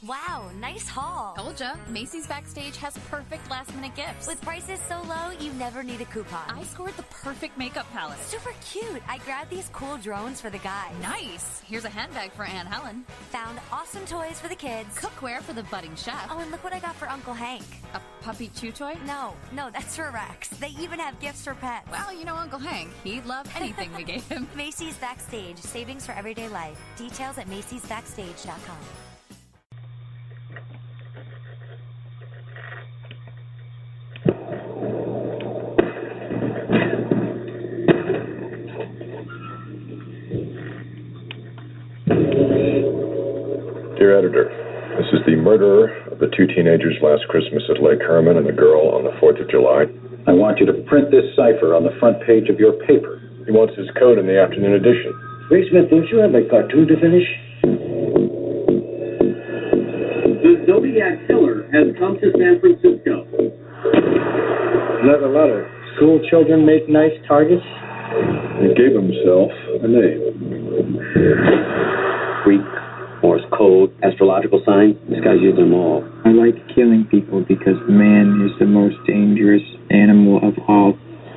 Wow, nice haul. Told ya, Macy's Backstage has perfect last-minute gifts. With prices so low, you never need a coupon. I scored the perfect makeup palette. Super cute. I grabbed these cool drones for the guys. Nice. Here's a handbag for Aunt Helen. Found awesome toys for the kids. Cookware for the budding chef. Oh, and look what I got for Uncle Hank. A puppy chew toy? No, that's for Rex. They even have gifts for pets. Well, you know Uncle Hank. He'd love anything we gave him. Macy's Backstage. Savings for everyday life. Details at macy'sbackstage.com. Dear Editor, this is the murderer of the two teenagers last Christmas at Lake Herman and the girl on the 4th of July. I want you to print this cipher on the front page of your paper. He wants his code in the afternoon edition. Wait, Smith, don't you have a cartoon to finish? The Zodiac Killer has come to San Francisco. Another letter. School children make nice targets? He gave himself a name. Greek, Morse code, astrological signs. This guy's used them all. I like killing people because man is the most dangerous animal of all.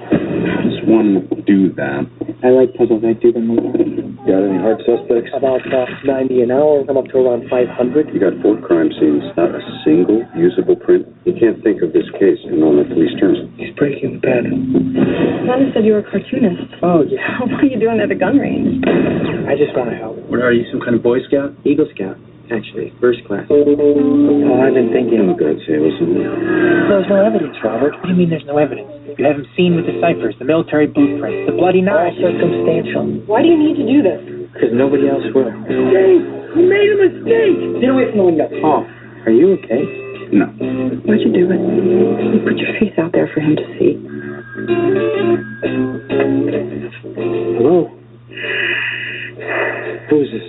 How does one do that? I like puzzles. I do them a lot. Got any hard suspects? About 90 an hour. I'm up to around 500. You got 4 crime scenes, not a single usable print. You can't think of this case in normal police terms. He's breaking the pattern. Mama said you were a cartoonist. Oh, yeah. What are you doing at the gun range? I just want to help. What are you, some kind of Boy Scout? Eagle Scout, actually, first class. Oh, I've been thinking. Oh, God save us. There's no evidence, Robert. What do you mean there's no evidence? You haven't seen with the ciphers, the military blueprints, the bloody knife. All circumstantial. Why do you need to do this? Because nobody else will. Dave, you made a mistake. Get away from the window. Oh, are you okay? No. Why'd you do it? You put your face out there for him to see. Hello? Who is this?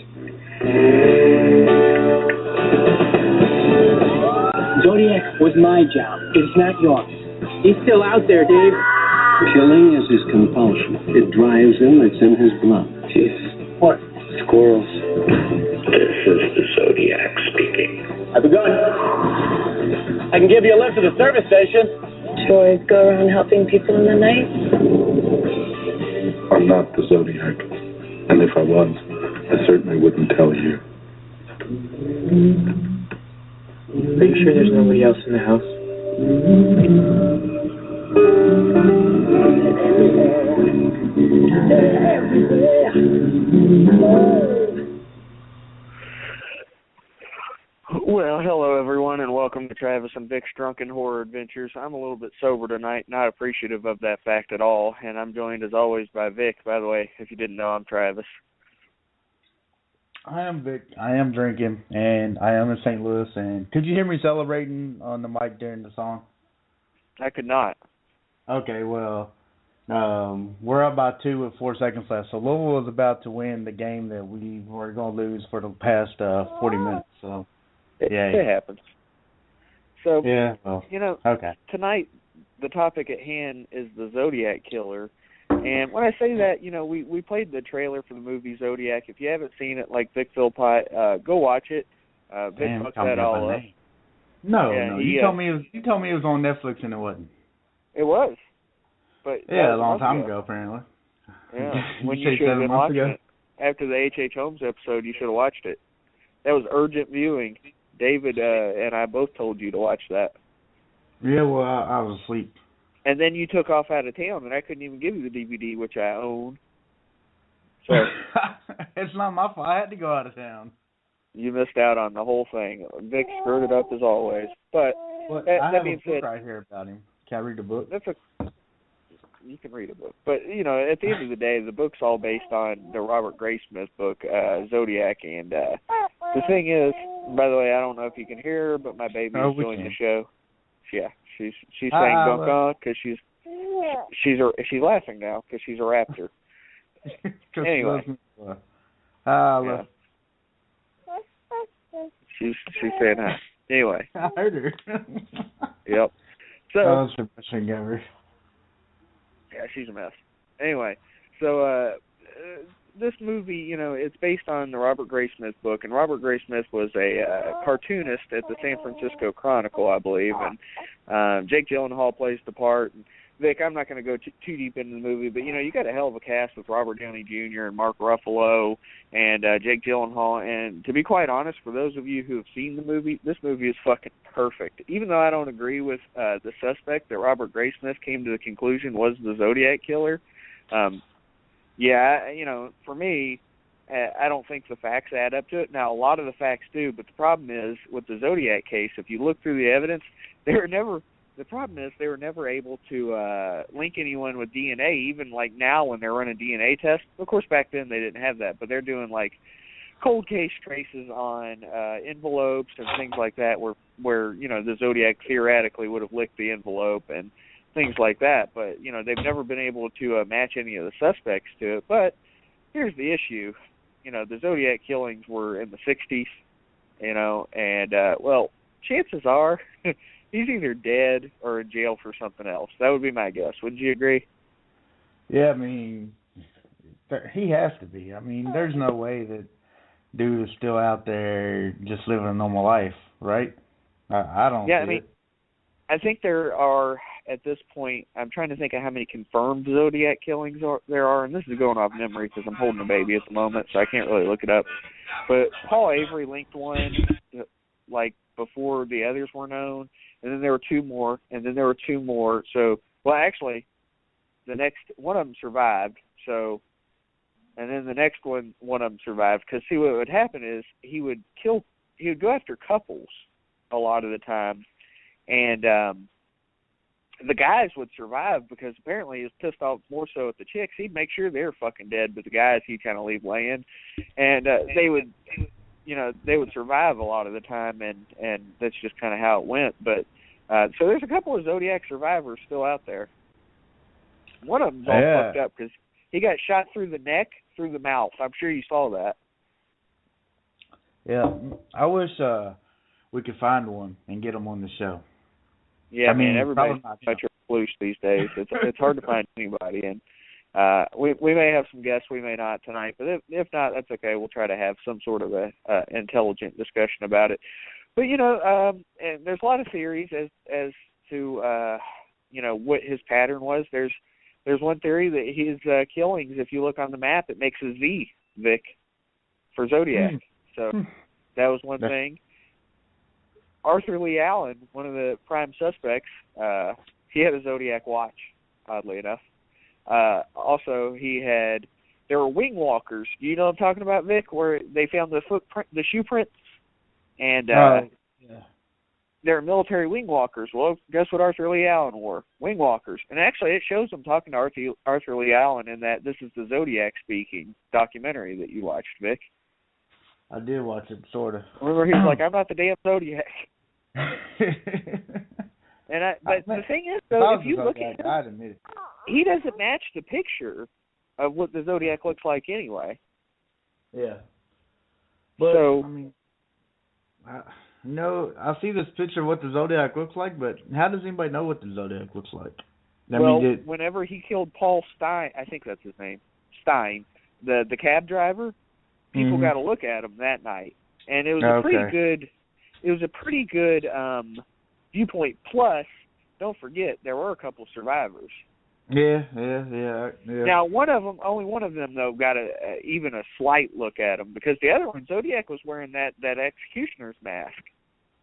Zodiac was my job. It's not yours. He's still out there, Dave. Killing is his compulsion. It drives him. It's in his blood. Jesus. What? Squirrels. This is the Zodiac speaking. I've begun. I can give you a lift to the service station. Do you always go around helping people in the night? I'm not the Zodiac. And if I was, I certainly wouldn't tell you. Are you sure there's nobody else in the house? Well, hello everyone, and welcome to Travis and Vic's Drunken Horror Adventures. I'm a little bit sober tonight, not appreciative of that fact at all, and I'm joined as always by Vic. By the way, if you didn't know, I'm Travis. I am Vic. I am drinking, and I am in St. Louis. And could you hear me celebrating on the mic during the song? I could not. Okay, well, we're up by 2 with 4 seconds left. So Louisville is about to win the game that we were going to lose for the past 40 minutes. So, yeah, it happens. So, yeah, well, okay. Tonight, the topic at hand is the Zodiac Killer. And when I say that, we played the trailer for the movie Zodiac. If you haven't seen it, like Vic Philpott, go watch it. Vic fucked that all up. No, you told me it was on Netflix and it wasn't. It was. But yeah, a long time ago, apparently. Yeah, when you should have been watching it. After the H.H. Holmes episode, you should have watched it. That was urgent viewing. David and I both told you to watch that. Yeah, well, I was asleep. And then you took off out of town, and I couldn't even give you the DVD, which I own. So it's not my fault. I had to go out of town. You missed out on the whole thing. Vic screwed it up as always. But I have a book right here about him. Can I read the book? You can read a book. But, at the end of the day, the book's all based on the Robert Graysmith book, Zodiac. And the thing is, by the way, I don't know if you can hear her, but my baby is doing the show. Yeah, she's saying "gunk" because she's laughing now because she's a raptor. Anyway, yeah. she's saying hi. Anyway, I heard her. Yep. So that was depressing ever. Yeah, she's a mess. Anyway, so this movie, you know, it's based on the Robert Graysmith book, and Robert Graysmith was a cartoonist at the San Francisco Chronicle, I believe, and Jake Gyllenhaal plays the part. And Vic, I'm not going to go too deep into the movie, but, you know, you got a hell of a cast with Robert Downey Jr. and Mark Ruffalo and Jake Gyllenhaal. And to be quite honest, for those of you who have seen the movie, this movie is fucking perfect. Even though I don't agree with the suspect that Robert Graysmith came to the conclusion was the Zodiac Killer, you know, for me, I don't think the facts add up to it. Now, a lot of the facts do, but the problem is with the Zodiac case, if you look through the evidence, the problem is they were never able to link anyone with DNA, even like now when they're running DNA tests. Of course, back then they didn't have that, but they're doing like cold case traces on envelopes and things like that where you know, the Zodiac theoretically would have licked the envelope and things like that. But, you know, they've never been able to match any of the suspects to it. But here's the issue. You know, the Zodiac killings were in the 60s, you know, and, well, chances are he's either dead or in jail for something else. That would be my guess. Wouldn't you agree? Yeah, I mean, he has to be. I mean, there's no way that dude is still out there just living a normal life, right? I don't see it. I think there are, at this point, I'm trying to think of how many confirmed Zodiac killings there are, and this is going off memory because I'm holding a baby at the moment, so I can't really look it up. But Paul Avery linked one, like, before the others were known, and then there were two more, and then there were two more. So, well, actually, the next one of them survived, so, and then the next one of them survived, because, see, what would happen is he would go after couples a lot of the time, and the guys would survive because apparently he was pissed off more so at the chicks. He'd make sure they were fucking dead, but the guys he'd kind of leave laying. And they would survive a lot of the time, and that's just kind of how it went. But so there's a couple of Zodiac survivors still out there. One of them's all fucked up because he got shot through the neck, through the mouth. I'm sure you saw that. Yeah, I wish we could find one and get him on the show. Yeah, I mean, everybody's got your floosh these days. It's hard to find anybody, and we may have some guests, we may not tonight, but if not, that's okay. We'll try to have some sort of a intelligent discussion about it. But you know, and there's a lot of theories as to you know, what his pattern was. There's one theory that his killings, if you look on the map, it makes a Z, Vic, for Zodiac. So that was one thing. Arthur Lee Allen, one of the prime suspects, he had a Zodiac watch, oddly enough. Also, there were wing walkers. You know what I'm talking about, Vic, where they found the shoe prints? And they're military wing walkers. Well, guess what Arthur Lee Allen wore? Wing walkers. And actually, it shows them talking to Arthur Lee Allen in that This Is the Zodiac Speaking documentary that you watched, Vic. I did watch it, sort of. Remember, he was like, I'm not the damn Zodiac. But the thing is, though, if you look at him, he doesn't match the picture of what the Zodiac looks like anyway. Yeah. But, so, I mean, I see this picture of what the Zodiac looks like, but how does anybody know what the Zodiac looks like? Whenever he killed Paul Stein, I think that's his name, Stein, the cab driver, people got to look at him that night, and it was a pretty good. It was a pretty good viewpoint. Plus, don't forget, there were a couple survivors. Yeah. Now, only one of them though, got even a slight look at him, because the other one, Zodiac, was wearing that executioner's mask.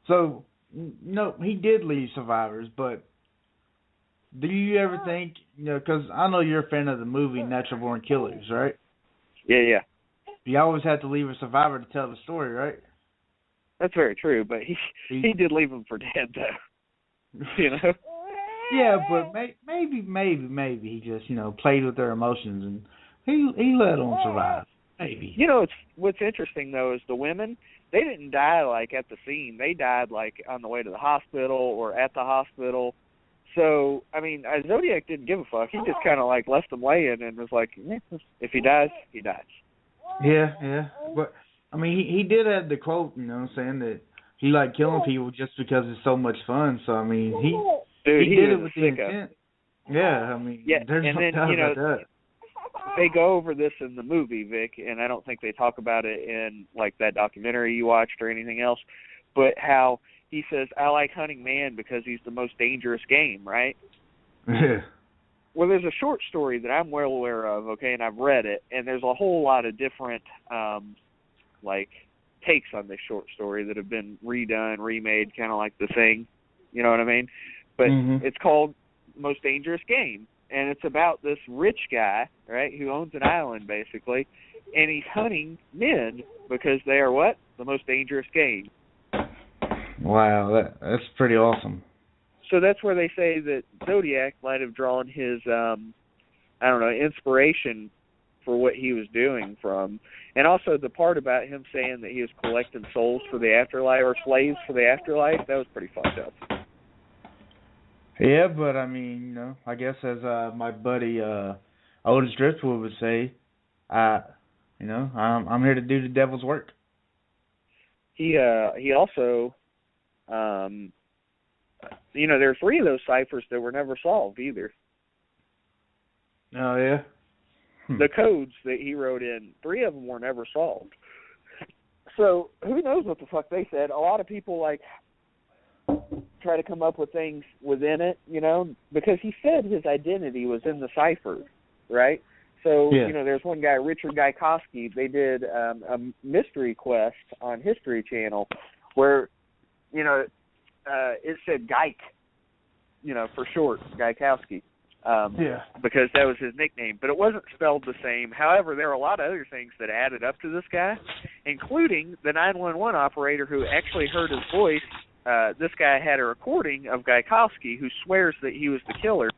So, no, he did leave survivors, but do you ever think, because I know you're a fan of the movie Natural Born Killers, right? Yeah. You always have to leave a survivor to tell the story, right? That's very true, but he did leave them for dead, though. You know? Yeah, but maybe he just, played with their emotions and he let them survive. Maybe. What's interesting, though, is the women, they didn't die, like, at the scene. They died, like, on the way to the hospital or at the hospital. So, I mean, Zodiac didn't give a fuck. He just kind of, like, left them laying and was like, if he dies, he dies. Yeah. But, I mean, he did have the quote, saying that he liked killing people just because it's so much fun. So, I mean, he did it with the intent. Yeah, I mean, there's no doubt about that. they go over this in the movie, Vic, and I don't think they talk about it in like that documentary you watched or anything else, but how he says, I like hunting man because he's the most dangerous game, right? Yeah. Well, there's a short story that I'm well aware of, okay, and I've read it, and there's a whole lot of different, like, takes on this short story that have been redone, remade, kind of like The Thing, you know what I mean? But it's called Most Dangerous Game, and it's about this rich guy, right, who owns an island, basically, and he's hunting men because they are what? The most dangerous game. Wow, that's pretty awesome. So that's where they say that Zodiac might have drawn his, inspiration for what he was doing from. And also the part about him saying that he was collecting souls for the afterlife, or slaves for the afterlife, that was pretty fucked up. Yeah, but I mean, I guess as my buddy Otis Driftwood would say, I'm here to do the devil's work. He also, there are 3 of those ciphers that were never solved either. Oh, yeah? The codes that he wrote in, 3 of them were never solved. So who knows what the fuck they said. A lot of people, try to come up with things within it, because he said his identity was in the cipher, right? So, there's one guy, Richard Gajkowski, they did a mystery quest on History Channel where, it said Geik, for short, Gajkowski, because that was his nickname. But it wasn't spelled the same. However, there are a lot of other things that added up to this guy, including the 911 operator who actually heard his voice. This guy had a recording of Gajkowski who swears that he was the killer.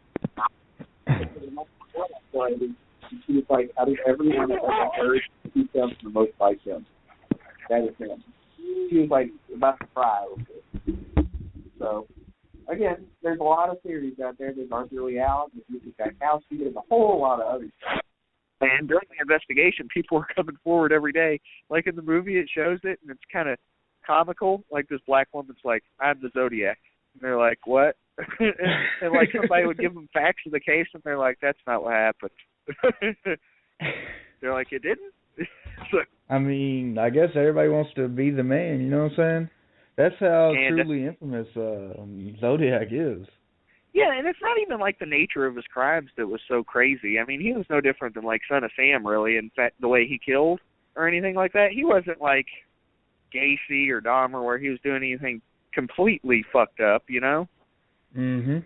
He was like, out of everyone that ever heard, he sounds the most like him. That is him. He was like about to cry. So, again, there's a lot of theories out there. There's Arthur Lee Allen, there's Gajkowski, there's a whole lot of other stuff. And during the investigation, people were coming forward every day. Like in the movie, it shows it, and it's kind of comical. Like this black woman's like, I'm the Zodiac. And they're like, what? and like somebody would give them facts of the case, and they're like, that's not what happened. They're like, it didn't? So, I mean, I guess everybody wants to be the man, you know what I'm saying? That's how truly infamous Zodiac is. Yeah, and it's not even like the nature of his crimes that was so crazy. I mean, he was no different than like Son of Sam, really, in fact, the way he killed or anything like that. He wasn't like Gacy or Dahmer where he was doing anything completely fucked up, Mm-hmm.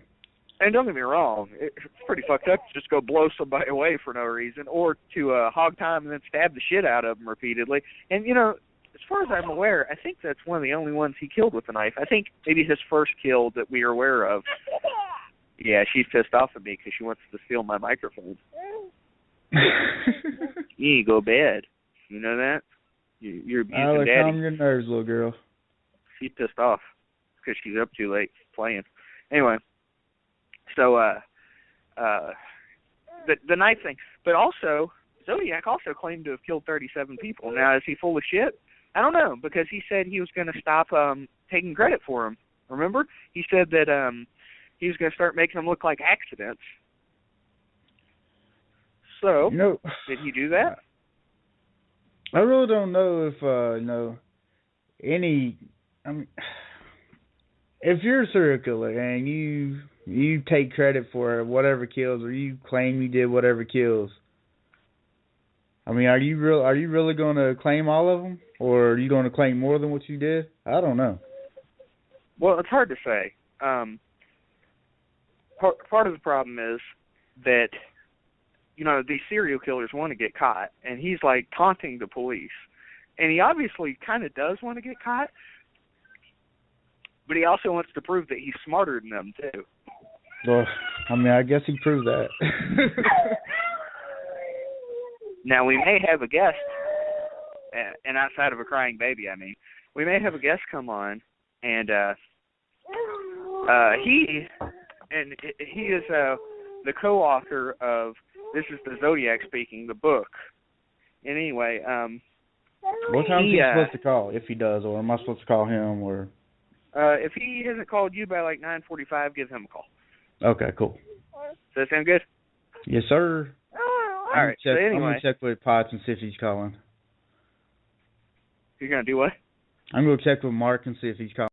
And don't get me wrong, it's pretty fucked up to just go blow somebody away for no reason, or to hog time and then stab the shit out of them repeatedly. And, as far as I'm aware, I think that's one of the only ones he killed with a knife. I think maybe his first kill that we are aware of. Yeah, she's pissed off at me because she wants to steal my microphone. You need to go to bed. You know that? You're abusing Daddy. Calm your nerves, little girl. She's pissed off because she's up too late playing. Anyway, so the knife thing. But also, Zodiac also claimed to have killed 37 people. Now, is he full of shit? I don't know, because he said he was going to stop taking credit for them. Remember? He said that he was going to start making them look like accidents. So, did he do that? I really don't know if, if you're a serial killer and you take credit for whatever kills, or you claim you did whatever kills, I mean, are you really going to claim all of them, or are you going to claim more than what you did? I don't know. Well, it's hard to say. Part of the problem is that, these serial killers want to get caught, and he's like taunting the police. And he obviously kind of does want to get caught, but he also wants to prove that he's smarter than them, too. Well, I mean, I guess he proved that. Now, we may have a guest, and outside of a crying baby, we may have a guest come on, and he is the co-author of This is the Zodiac Speaking, the book. And anyway, what time is he supposed to call, if he does, or am I supposed to call him, or? If he hasn't called you by like 9:45, give him a call. Okay, cool. Does that sound good? Yes, sir. All right. So anyway, I'm gonna check with Potts and see if he's calling. You're gonna do what? I'm gonna check with Mark and see if he's calling.